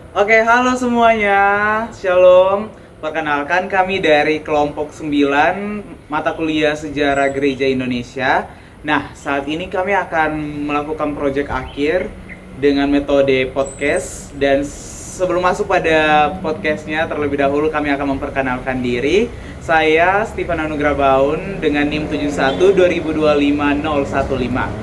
Oke, halo semuanya. Shalom. Perkenalkan kami dari kelompok 9 mata kuliah Sejarah Gereja Indonesia. Nah, saat ini kami akan melakukan proyek akhir dengan metode podcast dan sebelum masuk pada podcastnya terlebih dahulu kami akan memperkenalkan diri. Saya Stephen Anugrah Baun dengan NIM 712205015. Saya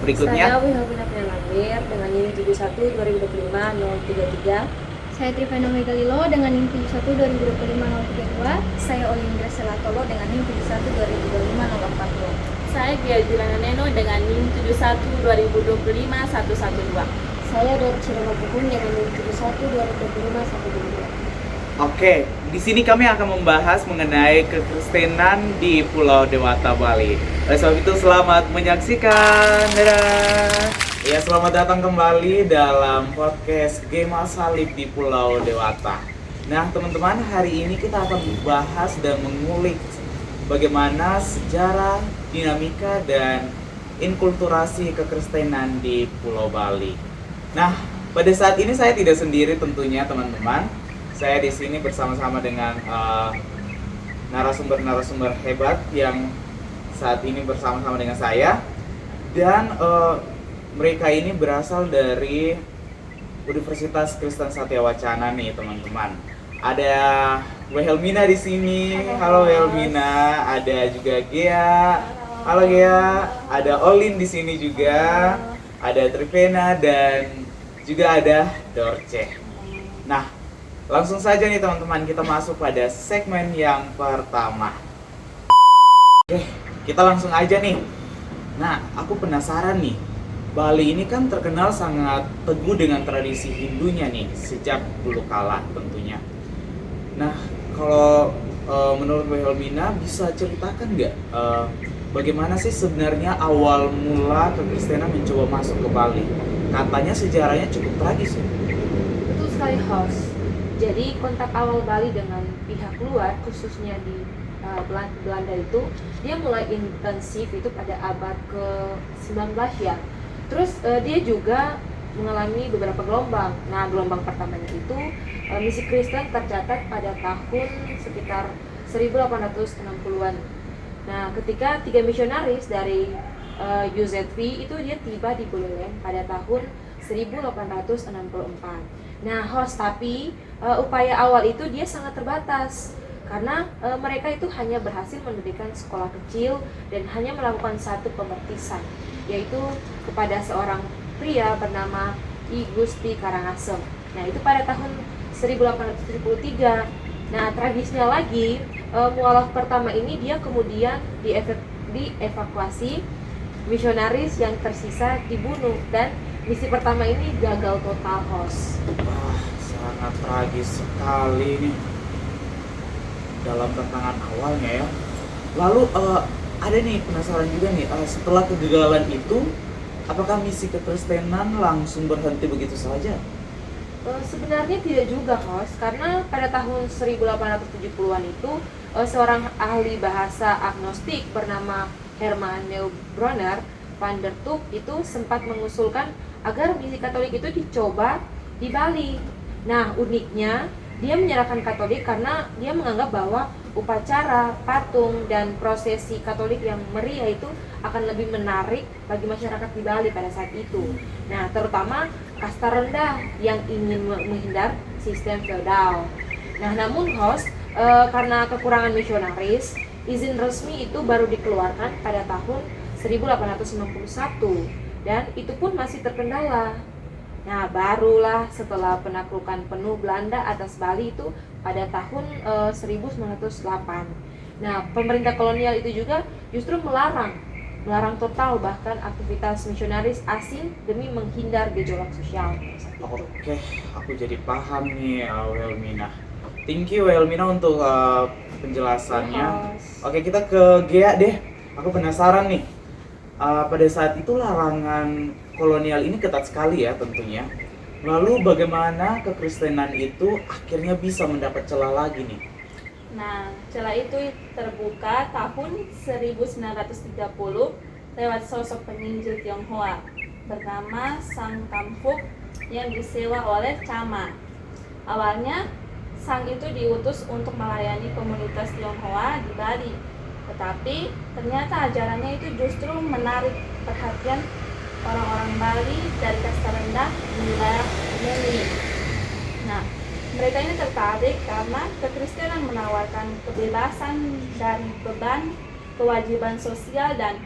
Berikutnya. Wilhelmina Priyanamir dengan NIM 71 2025 033. Saya Triveno Megalilo dengan NIM 71 2025 032. Saya Olindra Selatolo dengan NIM 71 2025 040. Saya Gia Julana Neno dengan NIM 71 2025 112. Saya Dorce Romapuhun dengan NIM 71 2025 122. Oke, di sini kami akan membahas mengenai kekristenan di Pulau Dewata, Bali. Oleh sebab itu, selamat menyaksikan. Dadah. Ya, selamat datang kembali dalam podcast Gema Salib di Pulau Dewata. Nah, teman-teman, hari ini kita akan membahas dan mengulik bagaimana sejarah, dinamika, dan inkulturasi kekristenan di Pulau Bali. Nah, pada saat ini saya tidak sendiri tentunya, teman-teman. Saya di sini bersama-sama dengan narasumber-narasumber hebat yang saat ini bersama-sama dengan saya, dan mereka ini berasal dari Universitas Kristen Satya Wacana nih, teman-teman. Ada Wilhelmina di sini. Halo Wilhelmina. Ada juga Gea. Halo Gea. Ada Olin di sini juga. Ada Trivena dan juga ada Dorce. Nah, langsung saja nih teman-teman, kita masuk pada segmen yang pertama. Oke, kita langsung aja nih. Nah, aku penasaran nih. Bali ini kan terkenal sangat teguh dengan tradisi Hindunya nih, sejak dulu kala tentunya. Nah, kalau menurut Wilhelmina bisa ceritakan nggak bagaimana sih sebenarnya awal mula kekristenan mencoba masuk ke Bali? Katanya sejarahnya cukup tragis ya. Betul sekali, host. Jadi kontak awal Bali dengan pihak luar, khususnya di Belanda itu, dia mulai intensif itu pada abad ke-19 ya. Terus dia juga mengalami beberapa gelombang. Nah, gelombang pertamanya itu misi Kristen tercatat pada tahun sekitar 1860-an. Nah, ketika 3 misionaris dari UZV itu dia tiba di Buleleng pada tahun 1864. Nah, host, tapi upaya awal itu dia sangat terbatas karena mereka itu hanya berhasil mendirikan sekolah kecil dan hanya melakukan satu pembaptisan, yaitu kepada seorang pria bernama I Gusti Karangasem. Nah, itu pada tahun 1873. Nah, tragisnya lagi, mualaf pertama ini dia kemudian dievakuasi, misionaris yang tersisa dibunuh, dan misi pertama ini gagal total, host. Wah, sangat tragis sekali nih dalam tantangan awalnya ya. Lalu ada nih penasaran juga nih, setelah kegagalan itu, apakah misi kekristenan langsung berhenti begitu saja? Sebenarnya tidak juga, host, karena pada tahun 1870-an itu seorang ahli bahasa agnostik bernama Herman Neubronner van der Tuk itu sempat mengusulkan agar misi Katolik itu dicoba di Bali. Nah, uniknya dia menyerahkan Katolik karena dia menganggap bahwa upacara, patung, dan prosesi Katolik yang meriah itu akan lebih menarik bagi masyarakat di Bali pada saat itu. Nah, terutama kasta rendah yang ingin menghindar sistem feodal. Nah, namun host, karena kekurangan misionaris, izin resmi itu baru dikeluarkan pada tahun 1891 dan itu pun masih terkendala. Nah, barulah setelah penaklukan penuh Belanda atas Bali itu pada tahun 1908. Nah, pemerintah kolonial itu juga justru melarang total bahkan aktivitas misionaris asing demi menghindar gejolak sosial. Oke, aku jadi paham nih, Wilhelmina. Thank you Wilhelmina untuk penjelasannya. Oke, kita ke Gea deh. Aku penasaran nih. Pada saat itu larangan kolonial ini ketat sekali ya tentunya. Lalu bagaimana kekristenan itu akhirnya bisa mendapat celah lagi nih? Nah, celah itu terbuka tahun 1930 lewat sosok penginjil Tionghoa bernama Sang Kam Fuk yang disewa oleh Chama. Awalnya, Sang itu diutus untuk melayani komunitas Tionghoa di Bali. Tetapi ternyata ajarannya itu justru menarik perhatian orang-orang Bali dari kasta rendah di wilayah Meli. Nah, mereka ini tertarik karena kekristenan menawarkan kebebasan dari beban, kewajiban sosial, dan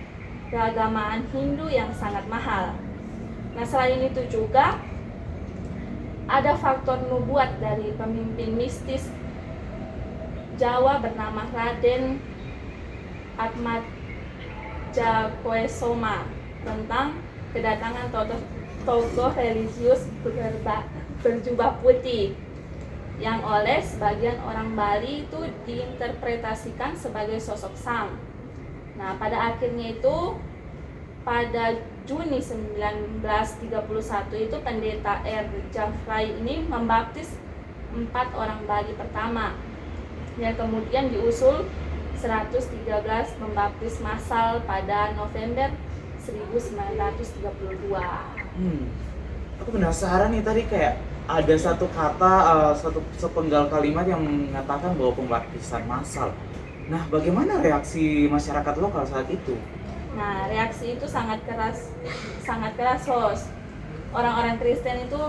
keagamaan Hindu yang sangat mahal. Nah, selain itu juga ada faktor nubuat dari pemimpin mistis Jawa bernama Raden Atmajagoesoma tentang kedatangan tokoh religius berjubah putih yang oleh sebagian orang Bali itu diinterpretasikan sebagai sosok Sang. Nah, pada akhirnya itu pada Juni 1931 itu pendeta R. Jafrai ini membaptis 4 orang Bali pertama, yang kemudian diusul 113 membaptis massal pada November 1932. Aku penasaran nih, tadi kayak ada satu kata, satu sepenggal kalimat yang mengatakan bahwa pembaptisan massal. Nah, bagaimana reaksi masyarakat lokal saat itu? Nah, reaksi itu sangat keras, host. Orang-orang Kristen itu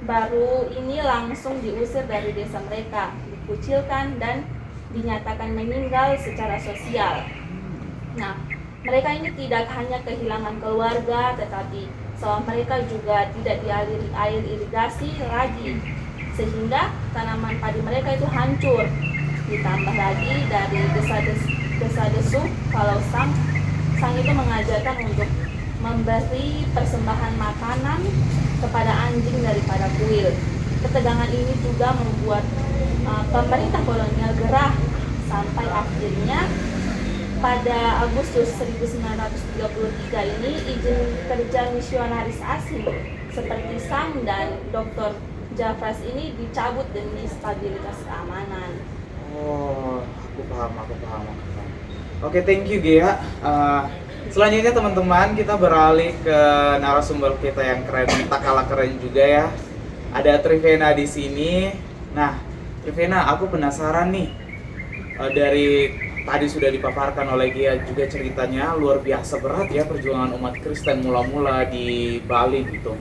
baru ini langsung diusir dari desa mereka, dikucilkan dan dinyatakan meninggal secara sosial. Nah, mereka ini tidak hanya kehilangan keluarga, tetapi sawah mereka juga tidak dialiri air irigasi lagi, sehingga tanaman padi mereka itu hancur. Ditambah lagi dari desa-desu kalau Sang itu mengajarkan untuk memberi persembahan makanan kepada anjing daripada kuil. Ketegangan ini juga membuat pemerintah kolonial gerah sampai akhirnya pada Agustus 1933 ini izin kerja misionaris asing seperti Sang dan Dr. Jafras ini dicabut demi stabilitas keamanan. Oh, aku paham. Oke, thank you Gia. Selanjutnya teman-teman, kita beralih ke narasumber kita yang keren, tak kalah keren juga ya. Ada Trivena di sini. Nah, Trivena, aku penasaran nih. Dari tadi sudah dipaparkan oleh Gia juga ceritanya luar biasa berat ya perjuangan umat Kristen mula-mula di Bali gitu.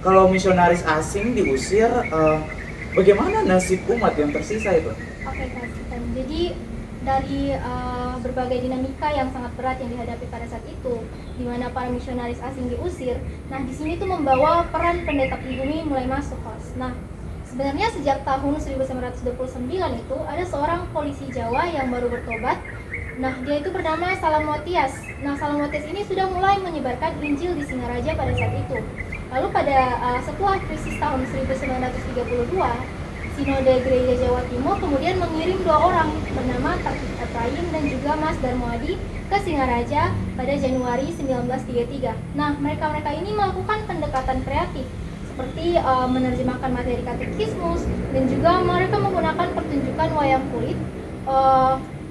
Kalau misionaris asing diusir, bagaimana nasib umat yang tersisa itu? Oke, Kak Stan. Jadi dari berbagai dinamika yang sangat berat yang dihadapi pada saat itu, di mana para misionaris asing diusir. Nah, di sini tuh membawa peran pendeta pribumi mulai masuk, Kos. Nah, sebenarnya sejak tahun 1929 itu ada seorang polisi Jawa yang baru bertobat. Nah, dia itu bernama Salamotias. Nah, Salamotias ini sudah mulai menyebarkan Injil di Singaraja pada saat itu. Lalu pada setelah krisis tahun 1932, Sinode Gereja Jawa Timur kemudian mengirim 2 orang bernama Tarkib Efraim dan juga Mas Darmoadi ke Singaraja pada Januari 1933. Nah, mereka ini melakukan pendekatan kreatif seperti menerjemahkan materi katekismus dan juga mereka menggunakan pertunjukan wayang kulit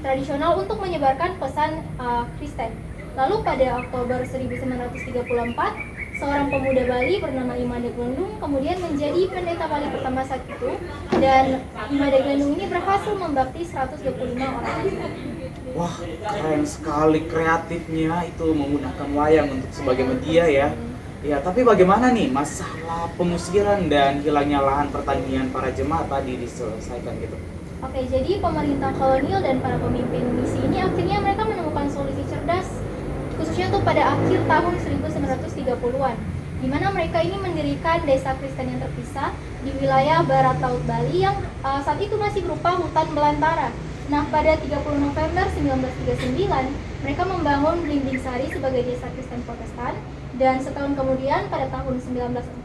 tradisional untuk menyebarkan pesan Kristen. Lalu pada Oktober 1934, seorang pemuda Bali bernama Imade Glendung kemudian menjadi pendeta Bali pertama saat itu, dan Imade Glendung ini berhasil membaptis 125 orang. Wah, keren sekali kreatifnya itu menggunakan wayang untuk sebagai media ya. Ya, tapi bagaimana nih masalah pengusiran dan hilangnya lahan pertanian para jemaat tadi diselesaikan gitu? Oke, jadi pemerintah kolonial dan para pemimpin misi ini akhirnya mereka menemukan solusi cerdas, khususnya tuh pada akhir tahun 1930-an, di mana mereka ini mendirikan desa Kristen yang terpisah di wilayah barat laut Bali yang saat itu masih berupa hutan belantara. Nah, pada 30 November 1939, mereka membangun Blimbing Sari sebagai desa Kristen Protestan, dan setahun kemudian pada tahun 1940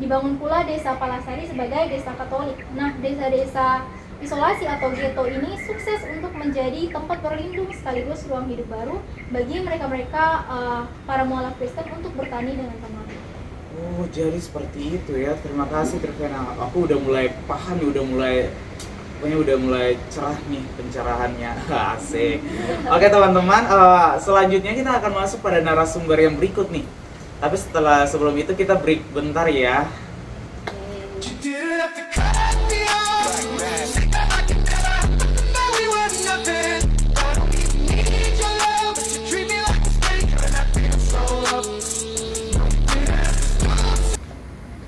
dibangun pula desa Palasari sebagai desa Katolik. Nah, desa-desa isolasi atau ghetto ini sukses untuk menjadi tempat berlindung sekaligus ruang hidup baru bagi mereka-mereka para mualaf Kristen untuk bertani dengan tenang. Oh, jadi seperti itu ya. Terima kasih Trivena. Aku udah mulai paham nih, udah mulai cerah nih pencerahannya. Asik. Oke teman-teman, selanjutnya kita akan masuk pada narasumber yang berikut nih. Tapi sebelum itu kita break bentar ya. Oke. enough to cut me off. I can never remember we were nothing. I don't even need your love, but you treat me like a snake, and I feel so up.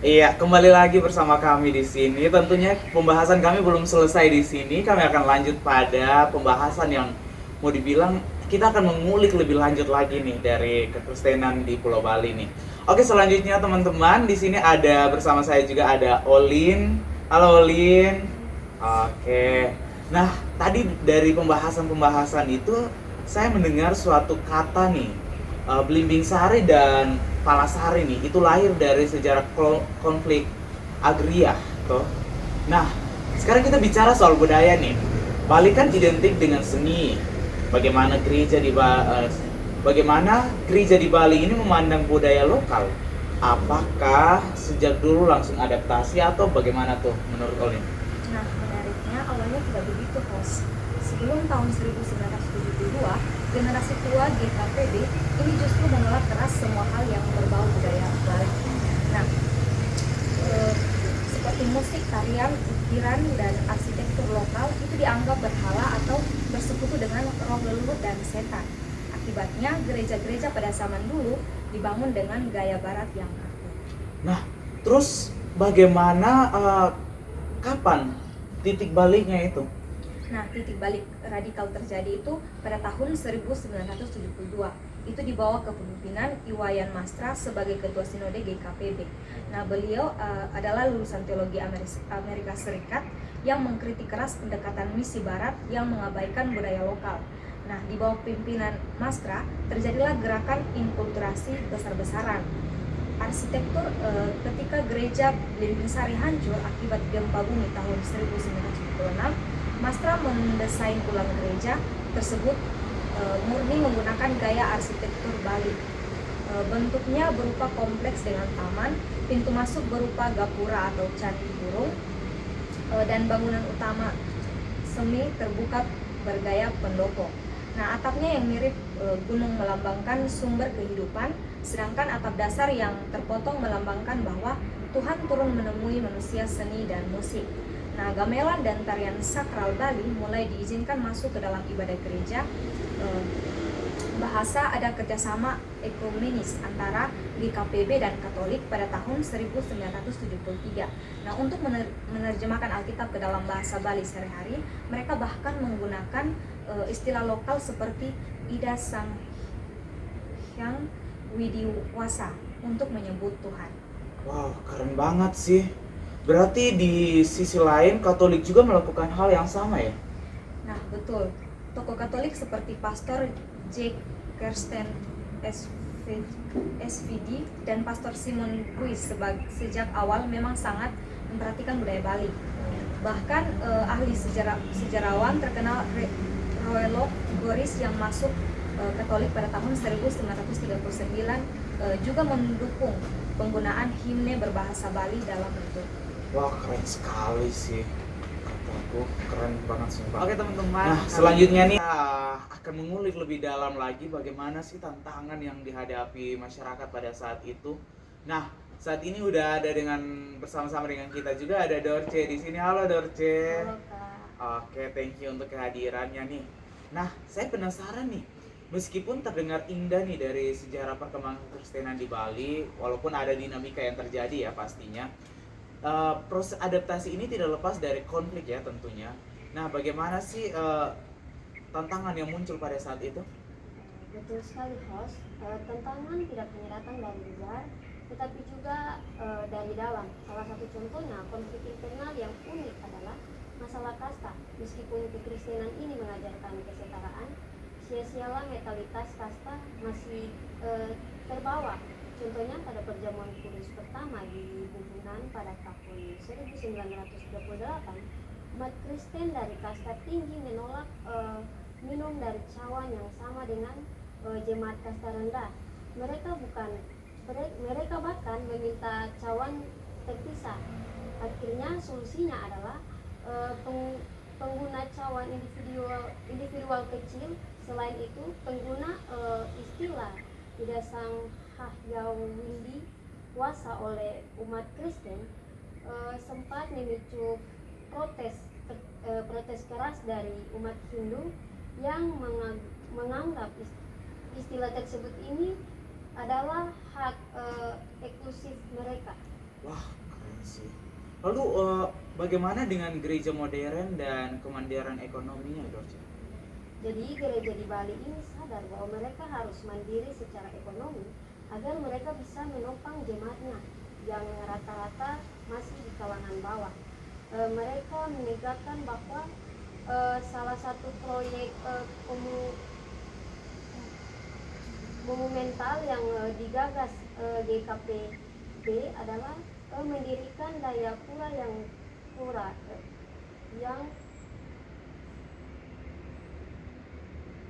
Iya, kembali lagi bersama kami di sini. Tentunya pembahasan kami belum selesai di sini. Kami akan lanjut pada pembahasan yang mau dibilang kita akan mengulik lebih lanjut lagi nih dari kekristenan di Pulau Bali nih. Oke, selanjutnya teman-teman, di sini ada bersama saya juga ada Olin. Halo Olin. Oke. Nah, tadi dari pembahasan itu saya mendengar suatu kata nih, Belimbing Sari dan Palasari nih, itu lahir dari sejarah konflik agraria, toh. Nah, sekarang kita bicara soal budaya nih. Bali kan identik dengan seni. Bagaimana gereja di Bali ini memandang budaya lokal? Apakah sejak dulu langsung adaptasi atau bagaimana tuh menurut Olin? Nah, menariknya awalnya tidak begitu, host. Sebelum tahun 1972, generasi tua GKPB ini justru menolak keras semua hal yang berbau budaya Bali. Nah, seperti musik, tarian, ukiran, dan arsitektur lokal itu dianggap berhala atau bersekutu dengan roh leluhur dan setan. Akibatnya, gereja-gereja pada zaman dulu dibangun dengan gaya barat yang kaku. Nah, terus bagaimana, kapan titik baliknya itu? Nah, titik balik radikal terjadi itu pada tahun 1972. Itu dibawa kepemimpinan Iwayan Mastra sebagai Ketua Sinode GKPB. Nah, beliau adalah lulusan teologi Amerika Serikat yang mengkritik keras pendekatan misi barat yang mengabaikan budaya lokal. Nah, di bawah pimpinan Mastra terjadilah gerakan inkulturasi besar-besaran. Arsitektur ketika gereja Belimbing Sari hancur akibat gempa bumi tahun 1976, Mastra mendesain ulang gereja tersebut murni menggunakan gaya arsitektur Bali. Bentuknya berupa kompleks dengan taman, pintu masuk berupa gapura atau candi burung, dan bangunan utama semi terbuka bergaya pendopo. Nah, atapnya yang mirip gunung melambangkan sumber kehidupan, sedangkan atap dasar yang terpotong melambangkan bahwa Tuhan turun menemui manusia seni dan musik. Nah, gamelan dan tarian sakral Bali mulai diizinkan masuk ke dalam ibadah gereja. Bahasa ada kerjasama ekumenis antara GKPB dan Katolik pada tahun 1973. Nah, untuk menerjemahkan Alkitab ke dalam bahasa Bali sehari-hari, mereka bahkan menggunakan istilah lokal seperti Ida Sang Hyang Widiwasa untuk menyebut Tuhan. Wow, keren banget sih. Berarti di sisi lain Katolik juga melakukan hal yang sama ya? Nah, betul. Tokoh Katolik seperti Pastor J. Kersten SVD dan Pastor Simon Kuis sejak awal memang sangat memperhatikan budaya Bali. Bahkan ahli sejarawan terkenal Roelof Goris yang masuk Katolik pada tahun 1939 juga mendukung penggunaan himne berbahasa Bali dalam liturgi. Wah, keren sekali sih. Kataku keren banget sumpah. Oke teman-teman, nah selanjutnya nih akan mengulik lebih dalam lagi bagaimana sih tantangan yang dihadapi masyarakat pada saat itu. Nah, saat ini udah ada bersama-sama dengan kita juga ada Dorce di sini. Halo Dorce. Halo, Kak. Oke, thank you untuk kehadirannya nih. Nah, saya penasaran nih. Meskipun terdengar indah nih dari sejarah perkembangan kekristenan di Bali, walaupun ada dinamika yang terjadi ya pastinya. Proses adaptasi ini tidak lepas dari konflik ya tentunya. Nah, bagaimana sih tantangan yang muncul pada saat itu? Betul sekali, host. Tantangan tidak hanya datang dari luar, tetapi juga dari dalam. Salah satu contohnya konflik internal yang unik adalah masalah kasta. Meskipun kekristenan ini mengajarkan kesetaraan, sia-sialah mentalitas kasta masih terbawa. Contohnya pada perjamuan kudus pertama di Bubunan pada tahun 1938, umat Kristen dari kasta tinggi menolak minum dari cawan yang sama dengan jemaat kasta rendah. Mereka bahkan meminta cawan terpisah. Akhirnya solusinya adalah pengguna cawan individual kecil. Selain itu pengguna istilah Ida Sang Hyang Widiwasa oleh umat Kristen sempat memicu protes keras dari umat Hindu yang menganggap istilah tersebut ini adalah hak eksklusif mereka. Wah, keren sih. Lalu bagaimana dengan gereja modern dan kemandirian ekonominya, Dorce? Jadi gereja di Bali ini sadar bahwa mereka harus mandiri secara ekonomi agar mereka bisa menopang jemaatnya yang rata-rata masih di kalangan bawah. Mereka menegakkan bahwa salah satu proyek monumental yang digagas GKPB adalah mendirikan Dayapura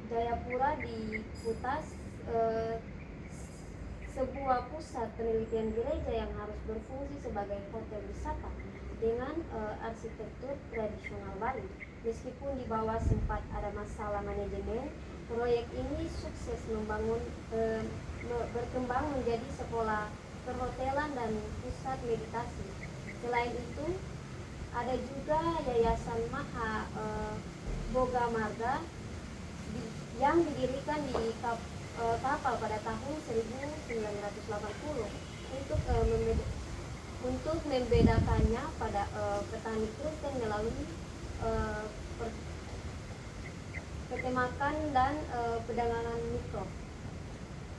Jayapura di Kutas, sebuah pusat penelitian gereja yang harus berfungsi sebagai hotel wisata dengan arsitektur tradisional Bali. Meskipun di bawah sempat ada masalah manajemen, proyek ini sukses berkembang menjadi sekolah perhotelan dan pusat meditasi. Selain itu, ada juga Yayasan Maha Boga Marga yang didirikan di kapal pada tahun 1980 untuk membedakannya pada petani Kristen melalui petemakan dan perdagangan mikro.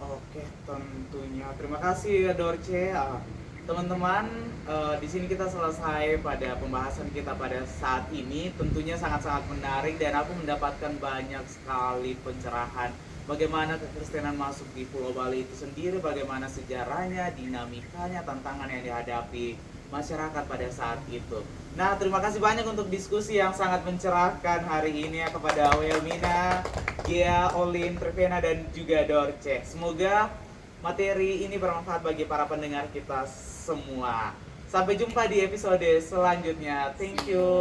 Oke, tentunya. Terima kasih ya Dorce. Teman-teman, di sini kita selesai pada pembahasan kita pada saat ini. Tentunya sangat-sangat menarik dan aku mendapatkan banyak sekali pencerahan bagaimana kekristenan masuk di Pulau Bali itu sendiri, bagaimana sejarahnya, dinamikanya, tantangan yang dihadapi masyarakat pada saat itu. Nah, terima kasih banyak untuk diskusi yang sangat mencerahkan hari ini ya kepada Wilmina, Gia, Olin, Trevena, dan juga Dorce. Semoga materi ini bermanfaat bagi para pendengar kita semua. Sampai jumpa di episode selanjutnya. Thank you.